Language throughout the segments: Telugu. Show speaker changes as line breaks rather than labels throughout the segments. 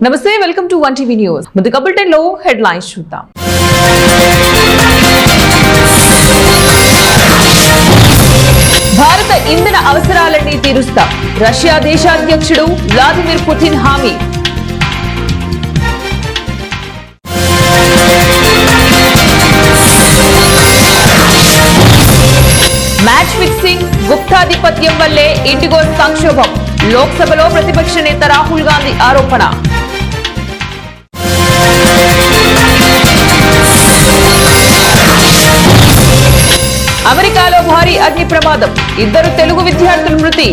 నమస్తే, వెల్కమ్ టు 1 టీవీ న్యూస్. ముందుగా బులెటిన్ లో హెడ్లైన్స్ చూద్దాం. భారత ఇంధన అవసరాలన్నీ తీరుస్తాం, రష్యా దేశాధ్యక్షుడు వ్లాదిమిర్ పుతిన్ హామీ. మ్యాచ్ ఫిక్సింగ్, గుప్తాధిపత్యం వల్లే ఇండిగో సంక్షోభం, లోక్సభలో ప్రతిపక్ష నేత రాహుల్ గాంధీ ఆరోపణ. అమెరికాలో భారీ అగ్ని ప్రమాదం, 2 తెలుగు విద్యార్థులు మృతి.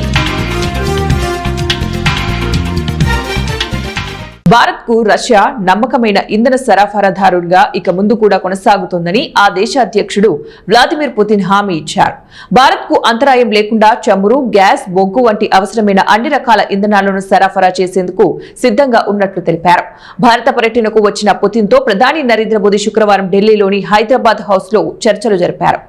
భారత్ కు రష్యా నమ్మకమైన ఇంధన సరఫరాదారుడిగా ఇక ముందు కూడా కొనసాగుతోందని ఆ దేశ అధ్యక్షుడు వ్లాదిమిర్ పుతిన్ హామీ ఇచ్చారు. భారత్ కు అంతరాయం లేకుండా చమురు, గ్యాస్, బొగ్గు వంటి అవసరమైన అన్ని రకాల ఇంధనాలను సరఫరా చేసేందుకు సిద్ధంగా ఉన్నట్లు తెలిపారు. భారత పర్యటనకు వచ్చిన పుతిన్ తో ప్రధాని నరేంద్ర మోదీ శుక్రవారం ఢిల్లీలోని హైదరాబాద్ హౌస్ లో చర్చలు జరిపారు.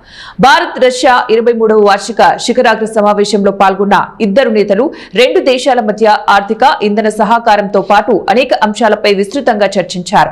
భారత్ రష్యా 23వ వార్షిక శిఖరాగ్ర సమావేశంలో పాల్గొన్న ఇద్దరు నేతలు 2 దేశాల మధ్య ఆర్థిక, ఇంధన సహకారంతో పాటు అనేక అంశాలపై విస్తృతంగా చర్చించారు.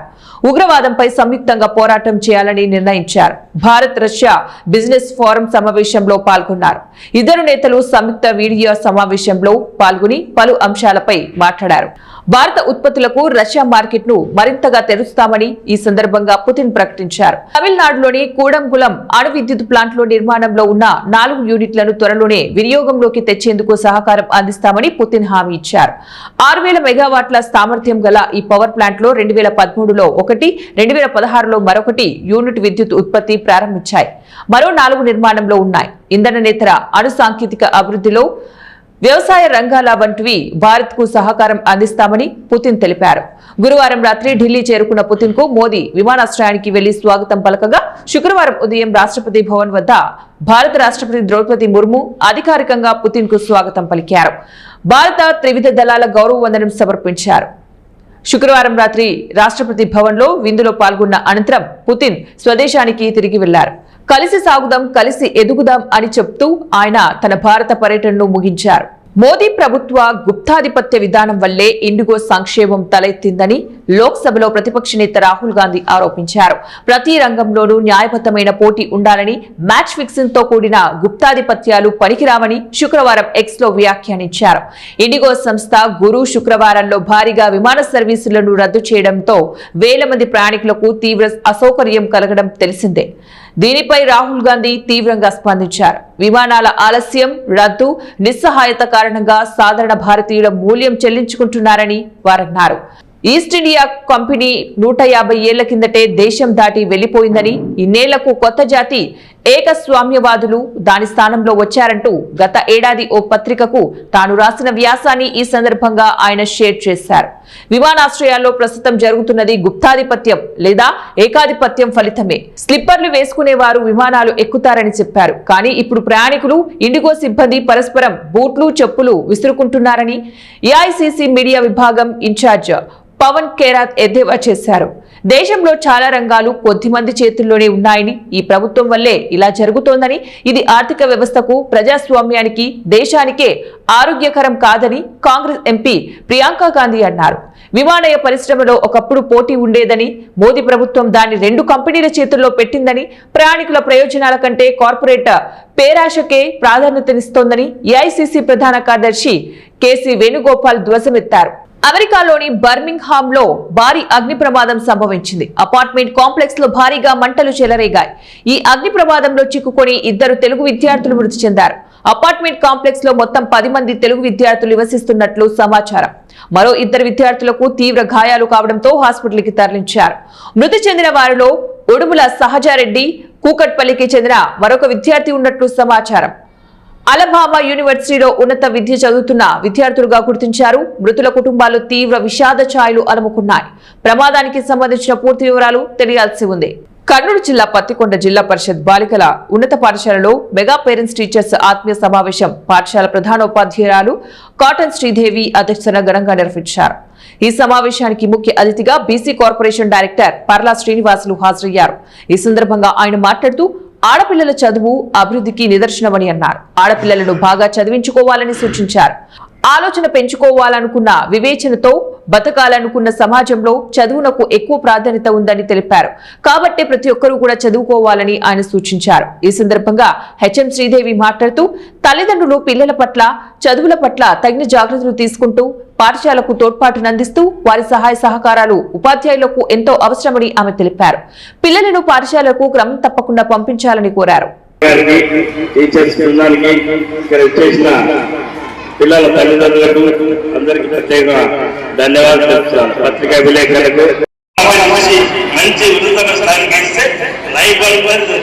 ఉగ్రవాదంపై సంయుక్తంగా పోరాటం చేయాలని నిర్ణయించారు. భారత్ రష్యా బిజినెస్ ఫోరం సమావేశంలో పాల్గొన్నారు. ఇద్దరు నేతలు సంయుక్త వీడియో సమావేశంలో పాల్గొని పలు అంశాలపై మాట్లాడారు. భారత ఉత్పత్తులకు రష్యా మార్కెట్ ను మరింతగా తెరుస్తామని ఈ సందర్భంగా పుతిన్ ప్రకటించారు. తమిళనాడులోని కూడంగులం అణు విద్యుత్ ప్లాంట్ లో నిర్మాణంలో ఉన్న 4 యూనిట్లను త్వరలోనే వినియోగంలోకి తెచ్చేందుకు సహకారం అందిస్తామని పుతిన్ హామీ ఇచ్చారు. 6000 మెగావాట్ల సామర్థ్యం గల ఈ పవర్ ప్లాంట్ లో 2013లో ఒకటి, 2016లో మరొకటి యూనిట్ విద్యుత్ ఉత్పత్తి ప్రారంభించాయి. మరో 4 నిర్మాణంలో ఉన్నాయి. ఇంధనేతర అణు సాంకేతిక అభివృద్ధిలో, వ్యవసాయ రంగాల వంటివి భారత్ కు సహకారం అందిస్తామని పుతిన్ తెలిపారు. గురువారం రాత్రి ఢిల్లీ చేరుకున్న పుతిన్ కు మోదీ విమానాశ్రయానికి వెళ్లి స్వాగతం పలకగా, శుక్రవారం ఉదయం రాష్ట్రపతి భవన్ వద్ద భారత రాష్ట్రపతి ద్రౌపది ముర్ము అధికారికంగా పుతిన్ కు స్వాగతం పలికారు. భారత త్రివిధ దళాల గౌరవ వందనం సమర్పించారు. శుక్రవారం రాత్రి రాష్ట్రపతి భవన్ లో విందులో పాల్గొన్న అనంతరం పుతిన్ స్వదేశానికి తిరిగి వెళ్లారు. కలిసి సాగుదాం, కలిసి ఎదుగుదాం అని చెప్తూ ఆయన తన భారత పర్యటనను ముగించారు. మోదీ ప్రభుత్వ గుప్తాధిపత్య విధానం వల్లే ఇండిగో సంక్షేమం తలెత్తిందని లోక్సభలో ప్రతిపక్ష నేత రాహుల్ గాంధీ ఆరోపించారు. ప్రతి రంగంలోనూ న్యాయబద్ధమైన పోటీ ఉండాలని, మ్యాచ్ ఫిక్సింగ్ తో కూడిన గుప్తాధిపత్యాలు పనికిరావని శుక్రవారం ఎక్స్ లో వ్యాఖ్యానించారు. ఇండిగో సంస్థ గురు శుక్రవారంలో భారీగా విమాన సర్వీసులను రద్దు చేయడంతో వేల మంది ప్రయాణికులకు తీవ్ర అసౌకర్యం కలగడం తెలిసిందే. దీనిపై రాహుల్ గాంధీ తీవ్రంగా స్పందించారు. విమానాల ఆలస్యం, రద్దు, నిస్సహాయత కారణంగా సాధారణ భారతీయుల మూల్యం చెల్లించుకుంటున్నారని వారన్నారు. ఈస్ట్ ఇండియా కంపెనీ 150 ఏళ్ల కిందటే దేశం దాటి వెళ్లిపోయిందని, ఇన్నేళ్లకు కొత్త జాతి ఏకస్వామ్యవాదులు దాని స్థానంలో వచ్చారంటూ గత ఏడాది ఓ పత్రికకు తాను రాసిన వ్యాసాన్ని ఈ సందర్భంగా ఆయన షేర్ చేశారు. విమానాశ్రయాల్లో ప్రస్తుతం జరుగుతున్నది గుప్తాధిపత్యం లేదా ఏకాధిపత్యం ఫలితమే. స్లిప్పర్లు వేసుకునేవారు విమానాలు ఎక్కుతారని చెప్పారు. కానీ ఇప్పుడు ప్రయాణికులు, ఇండిగో సిబ్బంది పరస్పరం బూట్లు, చెప్పులు విసురుకుంటున్నారని ఏఐసిసి మీడియా విభాగం ఇన్ఛార్జ్ పవన్ ఖేరాత్ ఎద్దేవా చేశారు. దేశంలో చాలా రంగాలు కొద్దిమంది చేతుల్లోనే ఉన్నాయని, ఈ ప్రభుత్వం వల్లే ఇలా జరుగుతోందని, ఇది ఆర్థిక వ్యవస్థకు, ప్రజాస్వామ్యానికి, దేశానికే ఆరోగ్యకరం కాదని కాంగ్రెస్ ఎంపీ ప్రియాంక గాంధీ అన్నారు. విమానయ పరిశ్రమలో ఒకప్పుడు పోటీ ఉండేదని, మోదీ ప్రభుత్వం దాన్ని 2 కంపెనీల చేతుల్లో పెట్టిందని, ప్రయాణికుల ప్రయోజనాల కంటే కార్పొరేట్ పేరాశకే ప్రాధాన్యతనిస్తోందని ఏఐసిసి ప్రధాన కార్యదర్శి కేసీ వేణుగోపాల్ ధ్వజమెత్తారు. అమెరికాలోని బర్మింగ్హామ్ లో భారీ అగ్ని ప్రమాదం సంభవించింది. అపార్ట్మెంట్ కాంప్లెక్స్ లో భారీగా మంటలు చెలరేగాయి. ఈ అగ్ని ప్రమాదంలో చిక్కుకొని 2 తెలుగు విద్యార్థులు మృతి చెందారు. అపార్ట్మెంట్ కాంప్లెక్స్ లో మొత్తం 10 మంది తెలుగు విద్యార్థులు నివసిస్తున్నట్లు సమాచారం. మరో 2 విద్యార్థులకు తీవ్ర గాయాలు కావడంతో హాస్పిటల్ కి తరలించారు. మృతి చెందిన వారిలో ఉడుముల సహజారెడ్డి, కూకట్పల్లికి చెందిన మరొక విద్యార్థి ఉన్నట్లు సమాచారం. అలబామా యూనివర్సిటీలో ఉన్నత విద్య చదువుతున్న విద్యార్థులుగా గుర్తించారు. మృతుల కుటుంబాలు తీవ్ర విషాద ఛాయలు అలుముకున్నాయి. ప్రమాదానికి సంబంధించిన పూర్తి వివరాలు తెలియాల్సి ఉంది. కర్నూలు జిల్లా పత్తికొండ జిల్లా పరిషత్ బాలికల ఉన్నత పాఠశాలలో మెగా పేరెంట్స్ టీచర్స్ ఆత్మీయ సమావేశం పాఠశాల ప్రధానోపాధ్యాయురాలు కాటన్ శ్రీదేవి అధ్యక్షతన ఘనంగా నిర్వహించారు. ఈ సమావేశానికి ముఖ్య అతిథిగా బీసీ కార్పొరేషన్ డైరెక్టర్ పర్లా శ్రీనివాసులు హాజరయ్యారు. ఈ సందర్భంగా ఆయన మాట్లాడుతూ ఆడపిల్లల చదువు అభివృద్ధికి నిదర్శనమని అన్నారు. ఆడపిల్లలను బాగా చదివించుకోవాలని సూచించారు. ఆలోచన పెంచుకోవాలనుకున్న వివేచనతో బతకాలనుకున్న సమాజంలో చదువునకు ఎక్కువ ప్రాధాన్యత ఉందని తెలిపారు. కాబట్టి ప్రతి ఒక్కరూ కూడా చదువుకోవాలని ఆయన సూచించారు. ఈ సందర్భంగా హెచ్ఎం శ్రీదేవి మాట్లాడుతూ తల్లిదండ్రులు పిల్లల పట్ల చదువుల పట్ల తగిన జాగ్రత్తలు తీసుకుంటూ పాఠశాలకు తోడ్పాటునందిస్తూ వారి సహాయ సహకారాలు ఉపాధ్యాయులకు ఎంతో అవసరమని ఆమె తెలిపారు. పిల్లలను పాఠశాలకు క్రమం తప్పకుండా పంపించాలని కోరారు.
పిల్లల తల్లిదండ్రులకు అందరికీ ప్రత్యేక ధన్యవాదాలు చెప్తున్నాను. పత్రికా విలేకరులకు మంచి ఉన్నతమైన స్థాయికి ఇస్తే లైఫ్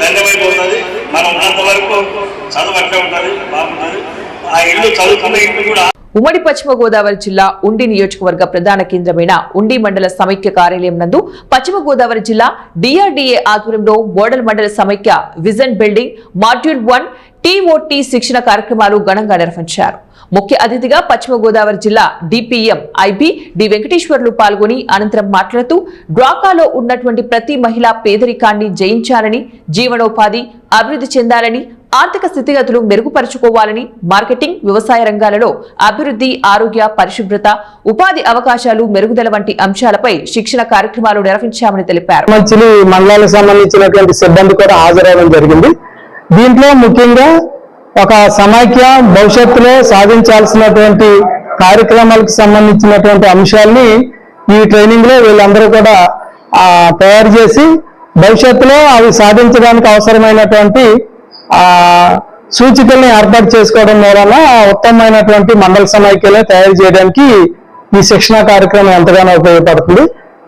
ధన్యమైపోతుంది. మనం ఉన్నంత వరకు చదువు అట్లా ఉంటుంది, బాగుంటుంది. ఆ ఇల్లు చదువుకున్న ఇల్లు కూడా.
ఉమ్మడి పశ్చిమ గోదావరి జిల్లా ఉండి నియోజకవర్గ ప్రధాన కేంద్రమైన ఉండి మండల సమైక్య కార్యాలయం నందు పశ్చిమ గోదావరి జిల్లా డిఆర్డీఏ ఆధ్వర్యంలో మోడల్ మండల సమైక్య విజన్ బిల్డింగ్ మాడ్యూల్ 1 టీఓటీ శిక్షణ కార్యక్రమాలు ఘనంగా నిర్వహించారు. ముఖ్య అతిథిగా పశ్చిమ గోదావరి జిల్లా డిపిఎం ఐబి డి వెంకటేశ్వర్లు పాల్గొని అనంతరం మాట్లాడుతూ డ్వాకాలో ఉన్నటువంటి ప్రతి మహిళ పేదరికాన్ని జయించాలని, జీవనోపాధి అభివృద్ధి చెందాలని, ఆర్థిక స్థితిగతులు మెరుగుపరుచుకోవాలని, మార్కెటింగ్, వ్యవసాయ రంగాలలో అభివృద్ధి, ఆరోగ్య, పరిశుభ్రత, ఉపాధి అవకాశాలు మెరుగుదల వంటి అంశాలపై శిక్షణ కార్యక్రమాలు నిర్వహించామని తెలిపారు.
మండలాలకు సంబంధించినటువంటి సిబ్బంది కూడా హాజరవడం జరిగింది. దీంట్లో ముఖ్యంగా ఒక సమైక్య భవిష్యత్తులో సాధించాల్సినటువంటి కార్యక్రమాలకు సంబంధించినటువంటి అంశాలని ఈ ట్రైనింగ్ లో వీళ్ళందరూ కూడా తయారు చేసి భవిష్యత్తులో అవి సాధించడానికి అవసరమైనటువంటి సూచికల్ని ఏర్పాటు చేసుకోవడం మూలన ఉత్తమమైనటువంటి మండల సమైక్యలు తయారు చేయడానికి ఈ శిక్షణ కార్యక్రమం ఎంతగానో ఉపయోగపడుతుంది.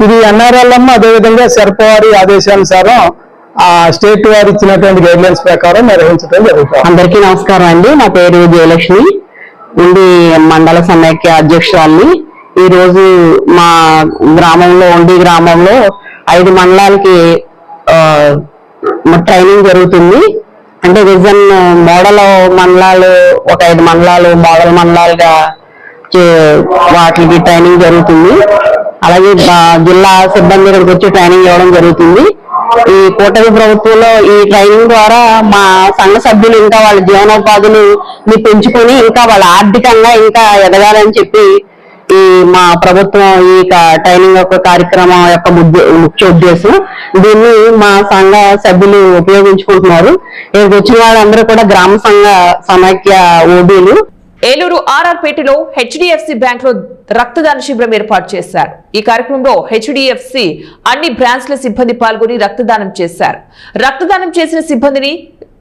ఇది ఎన్ఆర్ఎల్ఎం అదేవిధంగా సెర్పవారి ఆదేశానుసారం స్టేట్ వారు ఇచ్చినటువంటి గైడ్ లైన్స్ ప్రకారం నిర్వహించడం జరుగుతుంది.
అందరికీ నమస్కారం అండి. నా పేరు జయలక్ష్మి, ఉండి మండల సమైక్య అధ్యక్షురాలిని. ఈ రోజు మా గ్రామంలో ఉండి గ్రామంలో 5 మండలాలకి ట్రైనింగ్ జరుగుతుంది. అంటే విజన్ మోడల్ మండలాలు ఒక 5 మండలాలు మోడల్ మండలాలుగా వాటికి ట్రైనింగ్ జరుగుతుంది. అలాగే జిల్లా సిబ్బంది ఇక్కడికి వచ్చి ట్రైనింగ్ ఇవ్వడం జరుగుతుంది. ఈ కూటమి ప్రభుత్వంలో ఈ ట్రైనింగ్ ద్వారా మా సంఘ సభ్యులు ఇంకా వాళ్ళ జీవనోపాధులు పెంచుకొని ఇంకా వాళ్ళ ఆర్థికంగా ఇంకా ఎదగాలని చెప్పి ఈ మా ప్రభుత్వం ఈ ట్రైనింగ్ యొక్క కార్యక్రమం యొక్క ముఖ్య ఉద్దేశం. దీన్ని మా సంఘ సభ్యులు ఉపయోగించుకుంటున్నారు. ఇక్కడికి వచ్చిన వాళ్ళందరూ కూడా గ్రామ సంఘ సమైక్య ఓబీలు.
ఏలూరు ఆర్ఆర్పేటలో హెచ్డిఎఫ్సి బ్యాంక్ లో రక్తదాన శిబిరం ఏర్పాటు చేశారు. ఈ కార్యక్రమంలో హెచ్డిఎఫ్సి అన్ని బ్రాంచ్ల సిబ్బంది పాల్గొని రక్తదానం చేశారు. రక్తదానం చేసిన సిబ్బందిని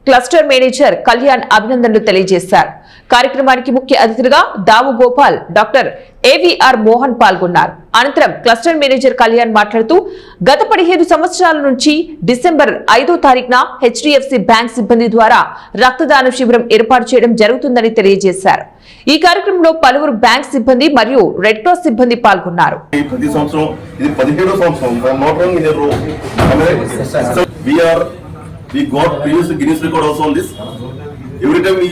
క్లస్టర్ మేనేజర్ కళ్యాణ్ అభినందనలు తెలియజేశారు. కార్యక్రమానికి ముఖ్య అతిథులుగా దావు గోపాల్, డాక్టర్ ఏవిఆర్ మోహన్ పాల్గొన్నారు. అనంతరం క్లస్టర్ మేనేజర్ కళ్యాణ్ మాట్లాడుతూ గత 15 సంవత్సరాల నుంచి డిసెంబర్ 5వ తారీఖున హెచ్డిఎఫ్సి బ్యాంక్ సిబ్బంది ద్వారా రక్తదాన శిబిరం ఏర్పాటు చేయడం జరుగుతుందని తెలియజేశారు. ఈ కార్యక్రమంలో పలువురు బ్యాంక్ సిబ్బంది మరియు రెడ్ క్రాస్ సిబ్బంది పాల్గొన్నారు.
ప్రతి సంవత్సరం ఇది 17వ సంవత్సరం. We got previous Guinness record also on this. Every time we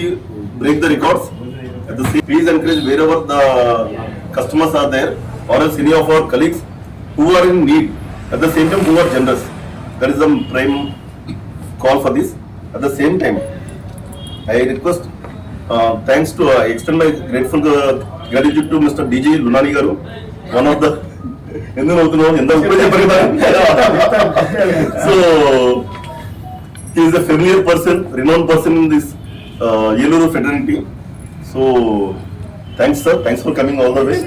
break the records. At the same, please encourage wherever the customers are there, or else any of our colleagues who are in need. At the same time, who are generous. That is the prime call for this. At the same time, I request, thanks to extend my grateful gratitude to Mr. DJ Lunani Garu, one of the. So. He is a familiar person, renowned person in this Yellow fraternity. So, thanks sir, thanks for coming all the way.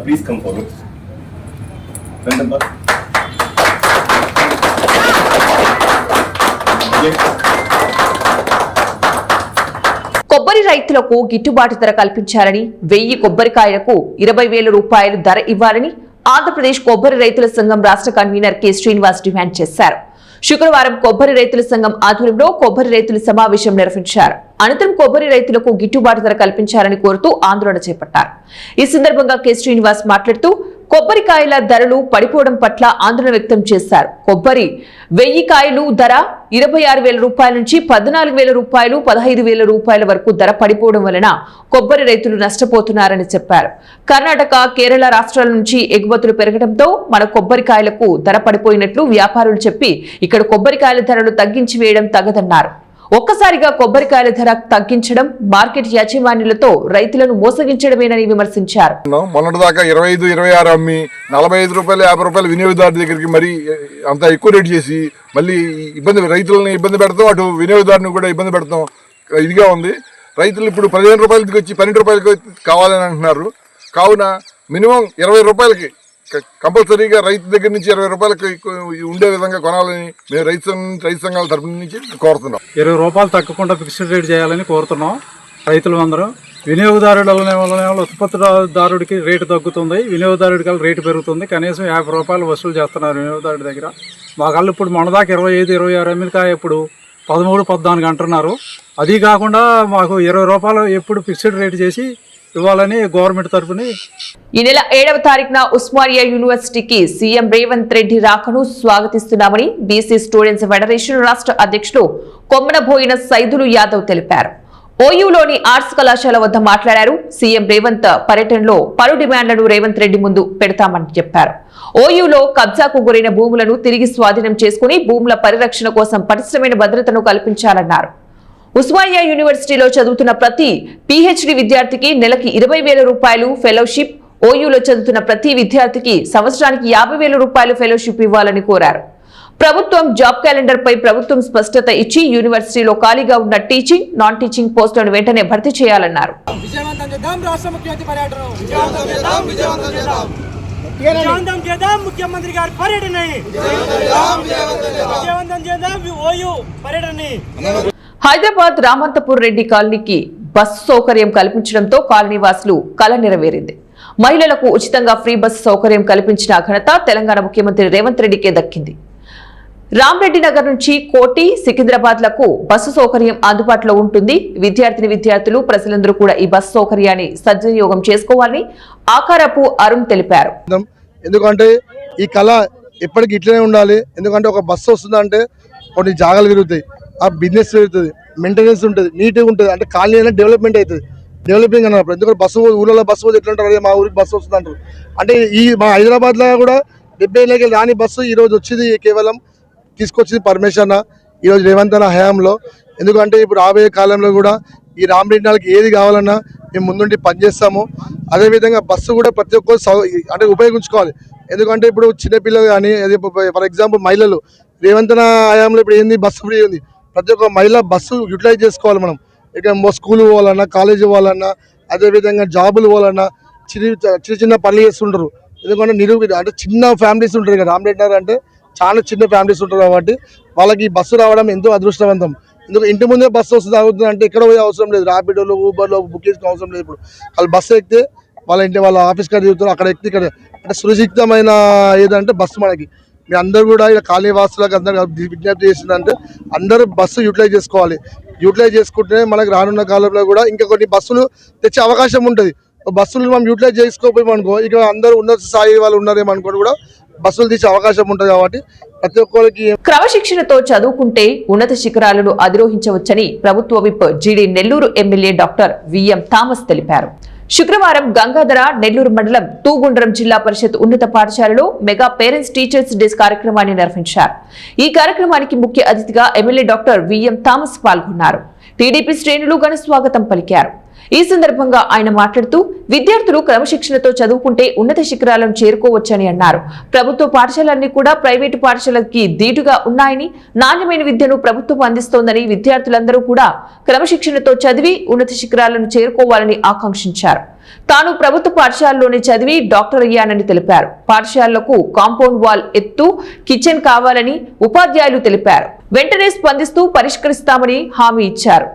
Please come forward.
కొబ్బరి రైతులకు గిట్టుబాటు ధర కల్పించాలని, 1000 కొబ్బరికాయలకు 20,000 రూపాయలు ధర ఇవ్వాలని ఆంధ్రప్రదేశ్ కొబ్బరి రైతుల సంఘం రాష్ట్ర కన్వీనర్ కె శ్రీనివాస్ డిమాండ్ చేశారు. శుక్రవారం కొబ్బరి రైతుల సంఘం ఆధ్వర్యంలో కొబ్బరి రైతుల సమావేశం నిర్వహించారు. అనంతరం కొబ్బరి రైతులకు గిట్టుబాటు ధర కల్పించాలని కోరుతూ ఆందోళన చేపట్టారు. ఈ సందర్భంగా కె శ్రీనివాస్ మాట్లాడుతూ కొబ్బరికాయల ధరలు పడిపోవడం పట్ల ఆందోళన వ్యక్తం చేశారు. కొబ్బరి 1000 కాయలు ధర 26,000 రూపాయల నుంచి 14,000 రూపాయలు, 15,000 రూపాయల వరకు ధర పడిపోవడం వలన కొబ్బరి రైతులు నష్టపోతున్నారని చెప్పారు. కర్ణాటక, కేరళ రాష్ట్రాల నుంచి ఎగుమతులు పెరగడంతో మన కొబ్బరికాయలకు ధర పడిపోయినట్లు వ్యాపారులు చెప్పి ఇక్కడ కొబ్బరికాయల ధరలు తగ్గించి వేయడం తగదన్నారు. ఒక్కసారిగా కొబ్బరికాయల ధర తగ్గించడం మార్కెట్ యాజమాన్యులతో రైతులను మోసగించడమేనని విమర్శించారు.
మొన్నటిదాకా 25, 26 అమ్మి 45 రూపాయలు 50 రూపాయలు వినియోగదారు దగ్గరికి మరి అంత ఎక్కువ రేటు చేసి మళ్ళీ రైతులని ఇబ్బంది పెడతాం, అటు వినియోగదారుని కూడా ఇబ్బంది పెడతాం. ఇదిగా ఉంది. రైతులు ఇప్పుడు 15 రూపాయలకి వచ్చి 12 రూపాయలకి కావాలని అంటున్నారు. కావున మినిమం 20 రూపాయలకి కంపల్సరీగా రైతు దగ్గర నుంచి 20 రూపాయలకి ఉండే విధంగా కొనాలని మేము రైతు సంఘాల తరఫు నుంచి కోరుతున్నాం.
20 రూపాయలు తగ్గకుండా ఫిక్స్డ్ రేట్ చేయాలని కోరుతున్నాం. రైతులు అందరూ వినియోగదారుల వల్ల ఉత్పత్తిదారుడికి రేటు తగ్గుతుంది, వినియోగదారుడికి రేటు పెరుగుతుంది. కనీసం 50 రూపాయలు వసూలు చేస్తున్నారు వినియోగదారుడి దగ్గర. మాకల్లా ఇప్పుడు మొన్నదాకా 25, 26 ఎమ్మిదికాయ ఇప్పుడు 13, 14 అంటున్నారు. అది కాకుండా మాకు 20 రూపాయలు ఎప్పుడు ఫిక్స్డ్ రేట్ చేసి ఇవ్వాలని గవర్నమెంట్ తరఫుని.
ఈ నెల 7వ తారీఖున ఉస్మానియా యూనివర్సిటీకి సీఎం రేవంత్ రెడ్డి రాకను స్వాగతిస్తున్నామని బీసీ స్టూడెంట్స్ ఫెడరేషన్ రాష్ట్ర అధ్యక్షుడు కొమ్మనబోయిన సైదులు యాదవ్ తెలిపారు. ఓయూలోని ఆర్ట్స్ కళాశాల వద్ద మాట్లాడారు. సీఎం రేవంత్ పర్యటనలో పలు డిమాండ్లను రేవంత్ రెడ్డి ముందు పెడతామని చెప్పారు. ఓయూలో కబ్జాకు గురైన భూములను తిరిగి స్వాధీనం చేసుకుని భూముల పరిరక్షణ కోసం పటిష్టమైన భద్రతను కల్పించాలన్నారు. ఉస్మానియా యూనివర్సిటీలో చదువుతున్న ప్రతి పీహెచ్డీ విద్యార్థికి నెలకి 20,000 రూపాయలు ఫెలోషిప్, ఓయూలో చదువుతున్న ప్రతి విద్యార్థికి సంవత్సరానికి 50,000 రూపాయలు ఫెలోషిప్ ఇవ్వాలని కోరారు. ప్రభుత్వం జాబ్ క్యాలెండర్ పై ప్రభుత్వం స్పష్టత ఇచ్చి యూనివర్సిటీలో ఖాళీగా ఉన్న టీచింగ్, నాన్ టీచింగ్ పోస్టులను వెంటనే భర్తీ చేయాలన్నారు.
ముఖ్యమంత్రి గారి పర్యటన.
హైదరాబాద్ రామంతపూర్ రెడ్డి కాలనీకి బస్సు సౌకర్యం కల్పించడంతో కాలనీ వాసులు కల నెరవేరింది. మహిళలకు ఉచితంగా ఫ్రీ బస్సు సౌకర్యం కల్పించిన ఘనత తెలంగాణ ముఖ్యమంత్రి రేవంత్ రెడ్డికే దక్కింది. రామ్రెడ్డి నగర్ నుంచి కోటి, సికింద్రాబాద్ లకు బస్సు సౌకర్యం అందుబాటులో ఉంటుంది. విద్యార్థులు ప్రజలందరూ కూడా ఈ బస్సు సౌకర్యాన్ని సద్వినియోగం చేసుకోవాలని ఆకారపు అరుణ్ తెలిపారు.
ఎందుకంటే ఈ కళ ఎప్పటికీ ఇట్లనే ఉండాలి. ఎందుకంటే ఒక బస్సు వస్తుందంటే కొన్ని జాగాలు పెరుగుతాయి, ఆ బిజినెస్ పెరుగుతుంది, మెయింటెనెన్స్ ఉంటుంది, నీట్గా ఉంటుంది. అంటే కాలనీ అనేది డెవలప్మెంట్ అవుతుంది, డెవలపింగ్ అన్నప్పుడు. ఎందుకంటే బస్సు ఊళ్ళలో బస్సు పోతే ఎట్లా ఉంటారు, మా ఊరికి బస్సు వస్తుంది అంటారు. అంటే మా హైదరాబాద్లో కూడా 70 ఏళ్ళకి రాని బస్సు ఈరోజు వచ్చింది. కేవలం తీసుకొచ్చింది పర్మిషన్ ఈరోజు రేవంత్ అన్న హయాంలో. ఎందుకంటే ఇప్పుడు రాబోయే కాలంలో కూడా ఈ రామరెడ్డి నాళ్ళకి ఏది కావాలన్నా మేము ముందుండి పనిచేస్తాము. అదేవిధంగా బస్సు కూడా ప్రతి ఒక్కరు అంటే ఉపయోగించుకోవాలి. ఎందుకంటే ఇప్పుడు చిన్నపిల్లలు కానీ, ఫర్ ఎగ్జాంపుల్ మహిళలు రేవంత్ అన్న హయాంలో ఇప్పుడు ఏంది బస్సు ఫ్రీ ఉంది. ప్రతి ఒక్క మహిళ బస్సు యూటిలైజ్ చేసుకోవాలి. మనం ఇక్కడ స్కూల్ పోవాలన్నా, కాలేజీ పోవాలన్నా, అదేవిధంగా జాబులు పోవాలన్నా చిన్న పనులు చేస్తుంటారు. ఎందుకంటే అంటే చిన్న ఫ్యామిలీస్ ఉంటారు. ఇక్కడ రామరెడ్డి నగర్ అంటే చాలా చిన్న ఫ్యామిలీస్ ఉంటారు కాబట్టి వాళ్ళకి బస్సు రావడం ఎంతో అదృష్టవంతం. ఎందుకు ఇంటి ముందే బస్సు వస్తుంది అవుతుంది అంటే ఎక్కడ పోయే అవసరం లేదు. ర్యాపిడోలో, ఊబర్లో బుక్ చేసుకునే అవసరం లేదు. ఇప్పుడు వాళ్ళు బస్సు ఎక్కితే వాళ్ళ ఆఫీస్ కాడ తిరుగుతారు, అక్కడ ఎక్కితే ఇక్కడ అంటే సురక్షితమైన ఏదంటే బస్సు. మనకి మీ అందరూ కూడా ఇలా కాలనీ వాసులకు అందరూ విజ్ఞప్తి చేసిందంటే అందరూ బస్సు యూటిలైజ్ చేసుకోవాలి. యూటిలైజ్ చేసుకుంటే మనకు రానున్న కాలంలో కూడా ఇంకా కొన్ని బస్సులు తెచ్చే అవకాశం ఉంటుంది. బస్సులు మనం యూటిలైజ్ చేసుకోపోయామనుకో ఇక అందరూ ఉన్నత స్థాయి వాళ్ళు ఉన్నారేమనుకో కూడా బస్సులు తీసే అవకాశం ఉంటుంది. కాబట్టి ప్రతి ఒక్కరికి
క్రమశిక్షణతో చదువుకుంటే ఉన్నత శిఖరాలను అధిరోహించవచ్చని ప్రభుత్వ whip GD Nellore MLA doctor VM Thomas తెలిపారు. శుక్రవారం గంగాధర నెల్లూరు మండలం తూగుండ్రం జిల్లా పరిషత్ ఉన్నత పాఠశాలలో మెగా పేరెంట్స్ టీచర్స్ డే కార్యక్రమాన్ని నిర్వహించారు. ఈ కార్యక్రమానికి ముఖ్య అతిథిగా ఎమ్మెల్యే డాక్టర్ విఎం థామస్ పాల్గొన్నారు. టీడీపీ శ్రేణులు ఘన స్వాగతం పలికారు. ఈ సందర్భంగా ఆయన మాట్లాడుతూ విద్యార్థులు క్రమశిక్షణతో చదువుకుంటే ఉన్నత శిఖరాలను చేరుకోవచ్చని అన్నారు. ప్రభుత్వ పాఠశాలన్నీ కూడా ప్రైవేటు పాఠశాలకి ధీటుగా ఉన్నాయని, నాణ్యమైన విద్యను ప్రభుత్వం అందిస్తోందని, విద్యార్థులందరూ కూడా క్రమశిక్షణతో చదివి ఉన్నత శిఖరాలను చేరుకోవాలని ఆకాంక్షించారు. తాను ప్రభుత్వ పాఠశాలలోనే చదివి డాక్టర్ అయ్యానని తెలిపారు. పాఠశాలలకు కాంపౌండ్ వాల్ ఎత్తు, కిచెన్ కావాలని ఉపాధ్యాయులు తెలిపారు. వెంటనే స్పందిస్తూ పరిష్కరిస్తామని హామీ ఇచ్చారు.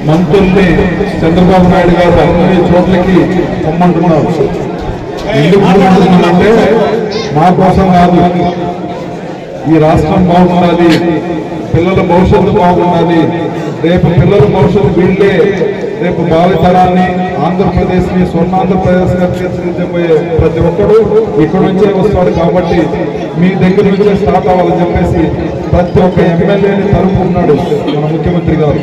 మంత్రుల్ని చంద్రబాబు నాయుడు గారు అన్ని చోట్లకి పొమ్మంటున్నారు. ఎందుకు పొమ్మంటున్నామంటే మా కోసం కాదు, ఈ రాష్ట్రం బాగున్నది, పిల్లల భవిష్యత్తు బాగున్నది. రేపు పిల్లల భవిష్యత్తు వీళ్ళే రేపు భావితరాన్ని ఆంధ్రప్రదేశ్ని స్వర్ణాంధ్రప్రదేశ్గా తీర్చిదిద్దబోయే ప్రతి ఒక్కరు ఇక్కడ నుంచే వస్తాడు. కాబట్టి మీ దగ్గర నుంచే స్టార్ట్ అవ్వాలని చెప్పేసి ప్రతి ఒక్క ఎమ్మెల్యేని తరుపుకున్నాడు మన ముఖ్యమంత్రి గారు.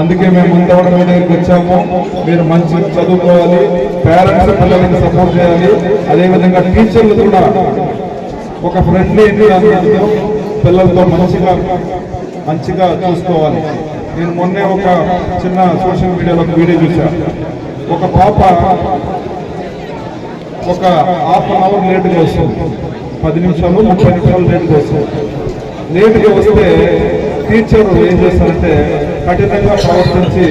అందుకే మేము ముందవడం దగ్గరికి వచ్చాము. మీరు మంచి చదువుకోవాలి, పేరెంట్స్ పిల్లలకి సపోర్ట్ చేయాలి. అదేవిధంగా టీచర్లు కూడా ఒక ఫ్రెండ్లీ పిల్లలతో మంచిగా చూసుకోవాలి. నేను మొన్నే ఒక చిన్న సోషల్ మీడియాలో ఒక వీడియో చూశాను. ఒక పాప ఒక ½ అవర్ లేట్గా వస్తుంది, 10 నిమిషాలు 30 నిమిషాలు లేట్గా వస్తుంది. లేట్గా వస్తే టీచర్ ఏం చేస్తారంటే కఠినంగా ప్రవర్తించి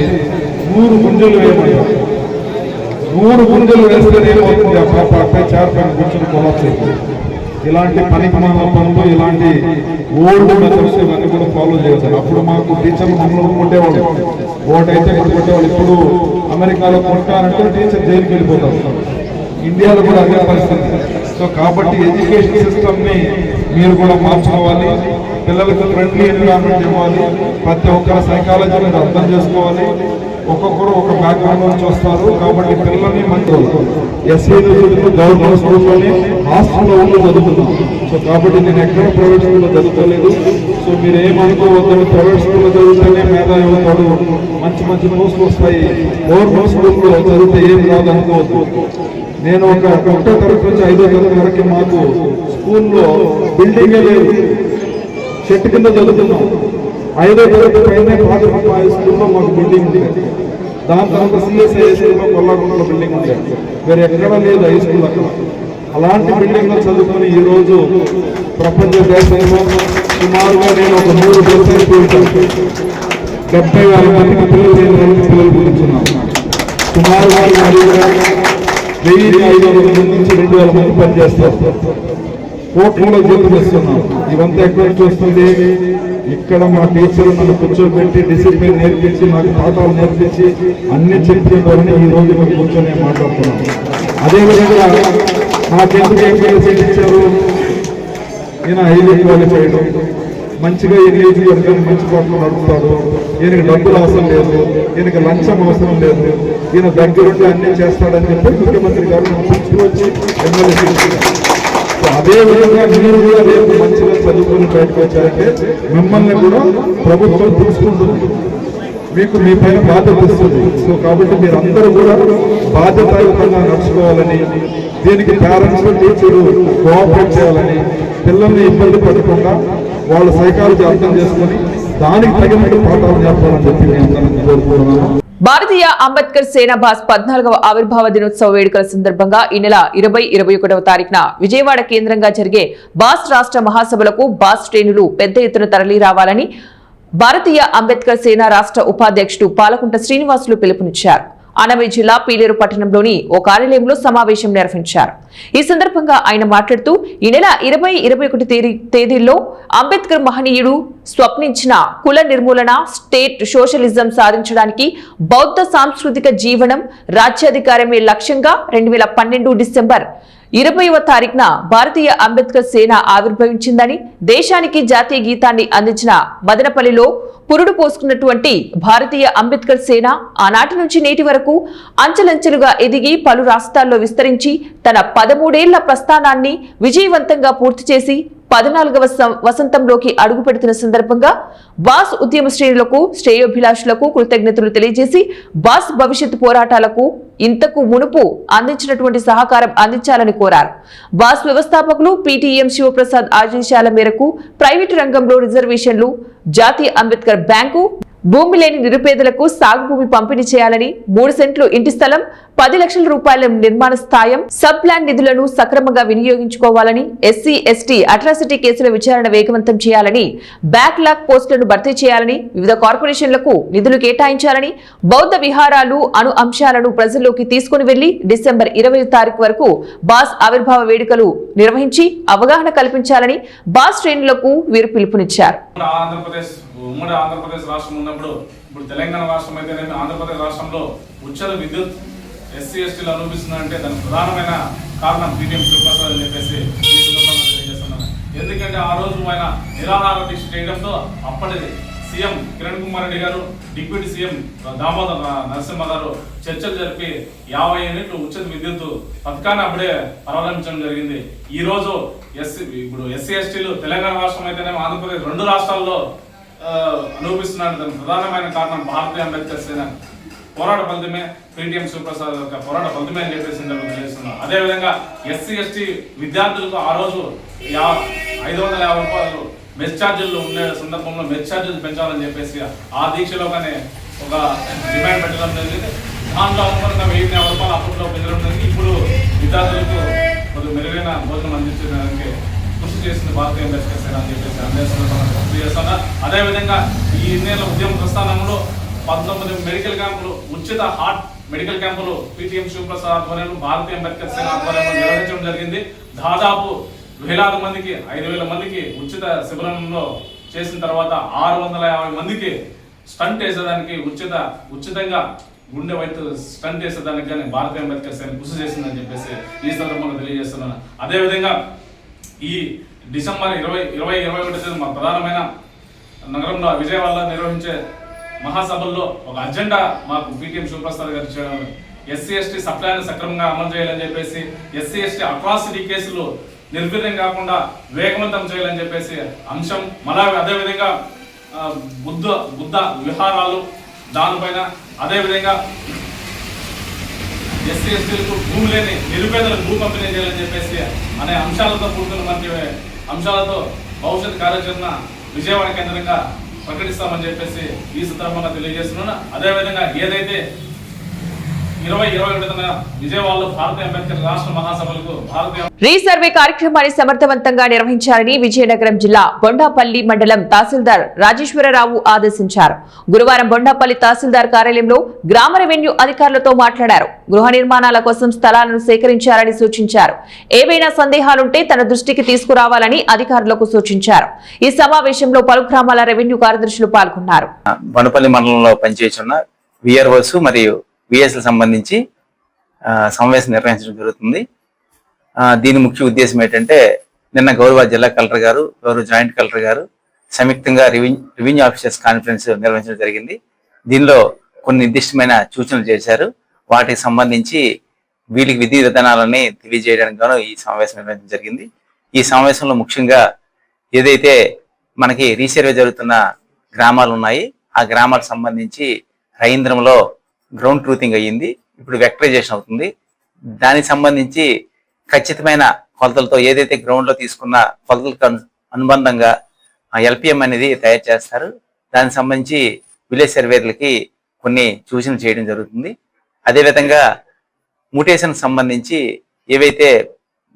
100 గుంజలు వేయమంటారు. 100 గుంజలు వేస్తే ఏమవుతుంది, ఆ పాప అక్కడ చేరపైన కూర్చొని కొలాప్స్ అవుతుంది. ఇలాంటి పనికిమాల పనులు, ఇలాంటి ఓల్డ్ మెథడ్స్ ఇవన్నీ కూడా ఫాలో చేస్తారు. అప్పుడు మాకు టీచర్లు మమ్మల్ని కొట్టేవాళ్ళు, ఓటైతే ఇప్పుడు కొట్టేవాళ్ళు. ఇప్పుడు అమెరికాలో కొట్టారంటే టీచర్ జైలుకి వెళ్ళిపోతారు. ఇండియాలో కూడా అదే పరిస్థితి. సో కాబట్టి ఎడ్యుకేషన్ సిస్టమ్ని మీరు కూడా మార్చుకోవాలి. పిల్లలకు ఫ్రెండ్లీ ఎన్విరాన్మెంట్ ఇవ్వాలి. ప్రతి ఒక్కరి సైకాలజీ మీరు అర్థం చేసుకోవాలి. ఒక్కొక్కరు ఒక బ్యాక్గ్రౌండ్ నుంచి వస్తారు కాబట్టి పిల్లల్ని మంచి ఎస్సీలు గవర్నమెంట్ స్కూల్లోని హాస్టల్లో ఉండి చదువుతున్నాం. సో కాబట్టి నేను ఎక్కడ ప్రైవేట్ స్కూల్లో చదువుకోలేదు. సో మీరు ఏమనుకోవద్దని, ప్రైవేట్ స్కూల్లో చదివితేనే మేధావి అవుతాడు, మంచి పోస్టులు వస్తాయి, గవర్నమెంట్ స్కూల్లో చదివితే ఏం రాదు అనుకోవద్దు. నేను ఒక 1వ తరగతి నుంచి 5వ తరగతి వరకు మాకు స్కూల్లో బిల్డింగే లేదు, చెట్టు కింద చదువుతున్నాం. 5వ తరగతి పైన పాదరూప హై స్కూల్లో మాకు బిల్డింగ్ ఉంది. దాని తర్వాత సిఎస్ఐ స్కూల్లో కొల్లాగుంటలో బిల్డింగ్ ఉంది. వేరే ఎక్కడా లేదు హై స్కూల్ అక్కడ. అలాంటి బిల్డింగ్లో చదువుకొని ఈరోజు ప్రపంచ దేశంలో సుమారుగా నేను ఒక 3 దేశాలు చూశాను. 70,000 మందికి పిల్లలు గురించున్నాను. సుమారుగా 1,500 మంది నుంచి 2,000 మంది పనిచేస్తారు. కోట్లలో జీతం ఇస్తున్నాం. ఇవంతా ఎక్కడ నుంచి వస్తుంది? ఇక్కడ మా టీచర్లు నన్ను కూర్చోబెట్టి డిసిప్లిన్ నేర్పించి, నాకు పాఠాలు నేర్పించి అన్ని చెప్పిన వాళ్ళని ఈ రోజు మేము కూర్చొని మాట్లాడుతున్నాం. అదేవిధంగా నాకెందుకు ఎంపీఎస్సీ ఇచ్చారు? ఈయన హైలీ క్వాలిఫైడ్, మంచిగా ఎంగేజ్ వర్గాన్ని మంచి పాటలు నడుపుతాడు, ఈయనకి డబ్బులు అవసరం లేదు, ఈయనకి లంచం అవసరం లేదు, ఈయన దగ్గరుండి అన్నీ చేస్తాడని చెప్పి ముఖ్యమంత్రి గారు తీసుకువచ్చి ఎమ్మెల్యే. అదేవిధంగా మీరు కూడా రేపు మంచిగా చదువుకొని బయటకు వచ్చారంటే మిమ్మల్ని కూడా ప్రభుత్వం తీసుకుంటుంది, మీకు మీ పైన బాధ్యత ఇస్తుంది. సో కాబట్టి మీరందరూ కూడా బాధ్యతాయుతంగా నడుచుకోవాలని, దీనికి పేరెంట్స్ టీచరు కోఆపరేట్ చేయాలని, పిల్లల్ని ఇబ్బంది పడకుండా వాళ్ళ సైకాలజీ అర్థం చేసుకుని దానికి తగినట్టు పాఠాలు నేర్పాలని చెప్పి మీ అందరినీ కోరుకుంటున్నాను.
భారతీయ అంబేద్కర్ సేన బాస్ 14వ ఆవిర్భావ దినోత్సవ వేడుకల సందర్భంగా ఈ నెల 20-21వ తారీఖున విజయవాడ కేంద్రంగా జరిగే బాస్ రాష్ట్ర మహాసభలకు బాస్ శ్రేణులు పెద్ద ఎత్తున తరలి రావాలని భారతీయ అంబేద్కర్ సేన రాష్ట్ర ఉపాధ్యక్షుడు పాలకుంట శ్రీనివాసులు పిలుపునిచ్చారు. అన్నమయ్య జిల్లా పీలేరు పట్టణంలోని ఓ కార్యాలయంలో సమావేశం నిర్వహించారు. ఈ సందర్భంగా ఆయన మాట్లాడుతూ ఈ నెల 20-21 తేదీల్లో అంబేద్కర్ మహనీయుడు స్వప్నించిన కుల నిర్మూలన, స్టేట్ సోషలిజం సాధించడానికి బౌద్ధ సాంస్కృతిక జీవనం, రాజ్యాధికారమే లక్ష్యంగా 2012 డిసెంబర్ 20వ తారీఖున భారతీయ అంబేద్కర్ సేన ఆవిర్భవించిందని, దేశానికి జాతీయ గీతాన్ని అందించిన మదనపల్లిలో పురుడు పోసుకున్నటువంటి భారతీయ అంబేద్కర్ సేన ఆనాటి నుంచి నేటి వరకు అంచెలంచెలుగా ఎదిగి పలు రాష్ట్రాల్లో విస్తరించి తన 13 ఏళ్ల ప్రస్థానాన్ని విజయవంతంగా పూర్తి చేసి 14వ వసంతంలోకి అడుగు పెడుతున్న సందర్భంగా బాస్ ఉద్యమ శ్రేణులకు, శ్రేయోభిలాషులకు కృతజ్ఞతలు తెలియజేసి బాస్ భవిష్యత్తు పోరాటాలకు ఇంతకు మునుపు అందించినటువంటి సహకారం అందించాలని కోరారు. బాస్ వ్యవస్థాపకులు పీటీఎం శివప్రసాద్ ఆదేశాల మేరకు ప్రైవేటు రంగంలో రిజర్వేషన్లు, జాతీయ అంబేద్కర్ బ్యాంకు, భూమి లేని నిరుపేదలకు సాగు భూమి పంపిణీ చేయాలని, 3 సెంట్లు ఇంటి స్థలం, 10 లక్షల రూపాయల నిర్మాణ స్థాయం, సబ్ ప్లాన్ నిధులను సక్రమంగా వినియోగించుకోవాలని, ఎస్సీ ఎస్టీ అట్రాసిటీ కేసుల విచారణ వేగవంతం చేయాలని, బ్యాక్లాగ్ పోస్టులను భర్తీ చేయాలని, వివిధ కార్పొరేషన్లకు నిధులు కేటాయించాలని, బౌద్ధ విహారాలు అను అంశాలను ప్రజల్లోకి తీసుకుని వెళ్లి డిసెంబర్ 20వ తారీఖు వరకు బాస్ ఆవిర్భావ వేడుకలు నిర్వహించి అవగాహన కల్పించాలని బాస్ శ్రేణులకు వీరు పిలుపునిచ్చారు.
ఉమ్మడి ఆంధ్రప్రదేశ్ రాష్ట్రం ఉన్నప్పుడు, ఇప్పుడు తెలంగాణ రాష్ట్రం అయితే ఆంధ్రప్రదేశ్ రాష్ట్రంలో ఉచిత విద్యుత్ ఎస్సీ ఎస్టీలు అనుభవిస్తుందంటే దానికి ప్రధానమైన కారణం పీటీఎం శివప్రసాద్ అని చెప్పేసి ఈ సందర్భంగా తెలియజేస్తున్నాను. ఎందుకంటే ఆ రోజు ఆయన నిరాహార దీక్ష చేయడంతో అప్పటి సీఎం కిరణ్ కుమార్ రెడ్డి గారు, డిప్యూటీ సీఎం దామోదర్ నరసింహ గారు చర్చలు జరిపి 50 యూనిట్లు ఉచిత విద్యుత్ పథకాన్ని అప్పుడే ప్రారంభించడం జరిగింది. ఈ రోజు ఇప్పుడు ఎస్సీ ఎస్టీలు తెలంగాణ రాష్ట్రం అయితేనేమో ఆంధ్రప్రదేశ్ 2 రాష్ట్రాల్లో అనుభవిస్తున్నారు. దానికి ప్రధానమైన కారణం భారతీయ అంబేద్కర్ సేన పోరాట ఫలితమే, పీటీఎం శివప్రసాద్ యొక్క పోరాట ఫలితమే అని చెప్పేసి తెలియజేస్తున్నారు. అదేవిధంగా ఎస్సీ ఎస్టీ విద్యార్థులకు ఆ రోజు 550 రూపాయలు మెస్ ఛార్జీలు ఉండే సందర్భంలో మెస్ ఛార్జీలు పెంచాలని చెప్పేసి ఆ దీక్షలోగానే ఒక డిమాండ్ పెట్టడం జరిగింది. దాంట్లో అనుగుణంగా 1000 రూపాయలు అప్పట్లో పెంచడం జరిగింది. ఇప్పుడు విద్యార్థులకు కొద్దిగా మెరుగైన భోజనం అందించడానికి కృషి చేసింది భారతీయ అంబేద్కర్ సేన అని చెప్పేసి అందజేస్తున్నారు. అదేవిధంగా ఈ ఇన్నేళ్ల ఉద్యమ ప్రస్థానంలో 19 మెడికల్ క్యాంపులు, ఉచిత హార్ట్ మెడికల్ క్యాంపులు PTM శివప్రసాద్ ఆధ్వర్యంలో భారతీయ అంబేద్కర్ సేన ఆధ్వర్యంలో నిర్వహించడం జరిగింది. దాదాపు వేలాది మందికి 5000 మందికి ఉచిత శిబిరంలో చేసిన తర్వాత 650 మందికి స్టంట్ వేసేదానికి ఉచితంగా గుండె వైద్య స్టంట్ వేసేదానికి కానీ భారతీయ అంబేద్కర్ సేన కృషి చేసిందని చెప్పేసి ఈ సందర్భంగా తెలియజేస్తున్నాను. అదేవిధంగా ఈ డిసెంబర్ 2021 తేదీ మా ప్రధానమైన నగరంలో విజయవాడలో నిర్వహించే మహాసభల్లో ఒక అజెండా మాకు PTM శివప్రసాద్ గారు చేయడం, SC/ST సప్లాన్ని సక్రమంగా అమలు చేయాలని చెప్పేసి, SC/ST అట్రాసిటీ కేసులు నిర్వీర్యం కాకుండా వేగవంతం చేయాలని చెప్పేసి అంశం. మళ్ళా అదేవిధంగా బుద్ధ విహారాలు దానిపైన, అదేవిధంగా SC/STలకు భూమి లేని నిరుపేదలకు భూ పంపిణీ చేయాలని చెప్పేసి అనే అంశాలతో కూడుకున్న మంచి అంశాలతో భవిష్యత్ కార్యాచరణ విజయవాడ కేంద్రంగా ప్రకటిస్తామని చెప్పేసి ఈ సందర్భంగా తెలియజేస్తున్నాను. అదేవిధంగా ఏదైతే 2021 విజయవాడలో భారతీయ అంబేద్కర్ రాష్ట్ర మహాసభలకు
రీసర్వే కార్యక్రమాన్ని సమర్థవంతంగా నిర్వహించాలని విజయనగరం జిల్లా బొండాపల్లి మండలం తహసీల్దార్ రాజేశ్వరరావు ఆదేశించారు. గురువారం బొండాపల్లి తహసీల్దార్ కార్యాలయంలో గ్రామ రెవెన్యూ అధికారులతో మాట్లాడారు. గృహ నిర్మాణాల కోసం స్థలాలను సేకరించాలని సూచించారు. ఏవైనా సందేహాలుంటే తన దృష్టికి తీసుకురావాలని అధికారులకు సూచించారు. ఈ సమావేశంలో పలు గ్రామాల రెవెన్యూ కార్యదర్శులు పాల్గొన్నారు.
బొండపల్లి మండలంలో పనిచేస్తున్న విఆర్ఓస్ మరియు విఎస్ఎల్ సంబంధించి సమావేశం నిర్వహించడం జరుగుతుంది. దీని ముఖ్య ఉద్దేశం ఏంటంటే, నిన్న గౌరవ జిల్లా కలెక్టర్ గారు, గౌరవ జాయింట్ కలెక్టర్ గారు సంయుక్తంగా రెవెన్యూ ఆఫీసర్స్ కాన్ఫరెన్స్ నిర్వహించడం జరిగింది. దీనిలో కొన్ని నిర్దిష్టమైన సూచనలు చేశారు. వాటికి సంబంధించి వీళ్ళకి విధి విధానాలని తెలియజేయడానికి గాను ఈ సమావేశం నిర్వహించడం జరిగింది. ఈ సమావేశంలో ముఖ్యంగా ఏదైతే మనకి రీసర్వే జరుగుతున్న గ్రామాలు ఉన్నాయి, ఆ గ్రామాలకు సంబంధించి రవీంద్రంలో గ్రౌండ్ ట్రూతింగ్ అయ్యింది. ఇప్పుడు వెక్టరైజేషన్ అవుతుంది. దానికి సంబంధించి ఖచ్చితమైన కొలతలతో ఏదైతే గ్రౌండ్ లో తీసుకున్న కొలతలకు అనుబంధంగా LPM అనేది తయారు చేస్తారు. దానికి సంబంధించి విలేజ్ సర్వేర్లకి కొన్ని సూచనలు చేయడం జరుగుతుంది. అదేవిధంగా మ్యూటేషన్ సంబంధించి ఏవైతే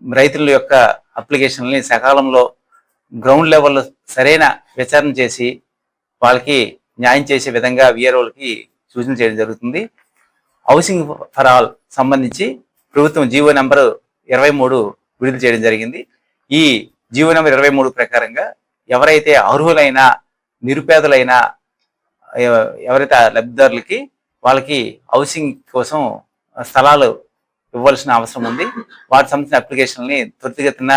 రైతుల యొక్క అప్లికేషన్లని సకాలంలో గ్రౌండ్ లెవెల్లో సరైన విచారణ చేసి వాళ్ళకి న్యాయం చేసే విధంగా VROలకి సూచన చేయడం జరుగుతుంది. హౌసింగ్ ఫర్ ఆల్ సంబంధించి ప్రభుత్వం జీవో నెంబర్ 23 విడుదల చేయడం జరిగింది. ఈ జీవో నెంబర్ 23 ప్రకారంగా ఎవరైతే అర్హులైన నిరుపేదలైన ఎవరైతే లబ్ధిదారులకి వాళ్ళకి హౌసింగ్ కోసం స్థలాలు ఇవ్వాల్సిన అవసరం ఉంది. వాటికి సంబంధించిన అప్లికేషన్ని త్వరితగతిన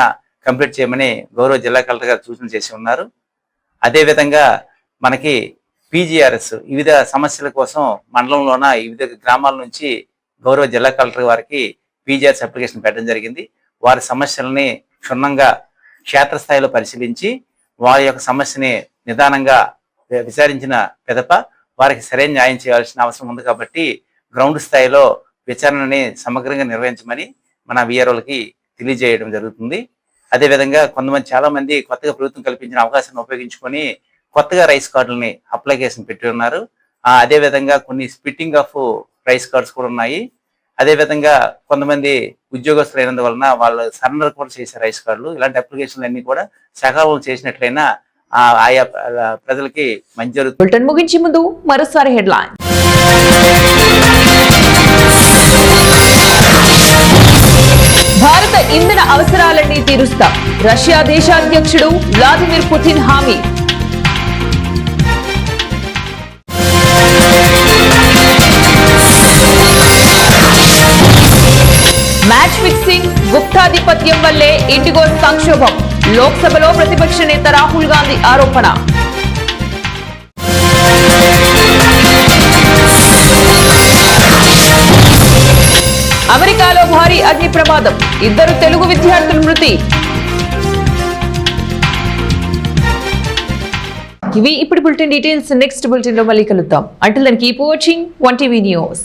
కంప్లీట్ చేయమని గౌరవ జిల్లా కలెక్టర్ గారు సూచన చేసి ఉన్నారు. అదేవిధంగా మనకి PGRS వివిధ సమస్యల కోసం మండలంలోన వివిధ గ్రామాల నుంచి గౌరవ జిల్లా కలెక్టర్ వారికి PGRS అప్లికేషన్ పెట్టడం జరిగింది. వారి సమస్యలని క్షుణ్ణంగా క్షేత్రస్థాయిలో పరిశీలించి వారి యొక్క సమస్యని నిదానంగా విచారించిన పిదప వారికి సరైన న్యాయం చేయాల్సిన అవసరం ఉంది. కాబట్టి గ్రౌండ్ స్థాయిలో విచారణని సమగ్రంగా నిర్వహించమని మన VROలకి తెలియజేయడం జరుగుతుంది. అదేవిధంగా చాలా మంది కొత్తగా ప్రభుత్వం కల్పించిన అవకాశాన్ని ఉపయోగించుకొని కొత్తగా రైస్ కార్డులని అప్లికేషన్ పెట్టి ఉన్నారు. అదేవిధంగా కొన్ని స్ప్లిట్టింగ్ ఆఫ్ రైస్ కార్డ్స్ కూడా ఉన్నాయి. అదేవిధంగా కొంతమంది ఉద్యోగస్తులు అయినందువలన వాళ్ళు సరెండర్ కూడా చేసే రైస్ కార్డులు, ఇలాంటి అప్లికేషన్లు అన్ని కూడా సకాలంలో చేసినట్లయినా ఆయా ప్రజలకి మంచి జరుగుతుంది.
బులెటిన్ ముగించే ముందు మరోసారి హెడ్లైన్. భారత ఇంధన అవసరాలన్నీ తీరుస్తాం, రష్యా దేశాధ్యక్షుడు వ్లాదిమిర్ పుతిన్ హామీ. మ్యాచ్ ఫిక్సింగ్, గుప్తాధిపత్యం వల్లే ఇండిగో సంక్షోభం, లోక్సభలో ప్రతిపక్ష నేత రాహుల్ గాంధీ ఆరోపణ. అమెరికాలో భారీ అగ్ని ప్రమాదం, 2 తెలుగు విద్యార్థులు మృతి. ఇవి ఇప్పుడు బులెటిన్ డీటెయిల్స్. నెక్స్ట్ బులెటిన్ లో మళ్ళీ కలుద్దాం. Until then keep watching 1TV news.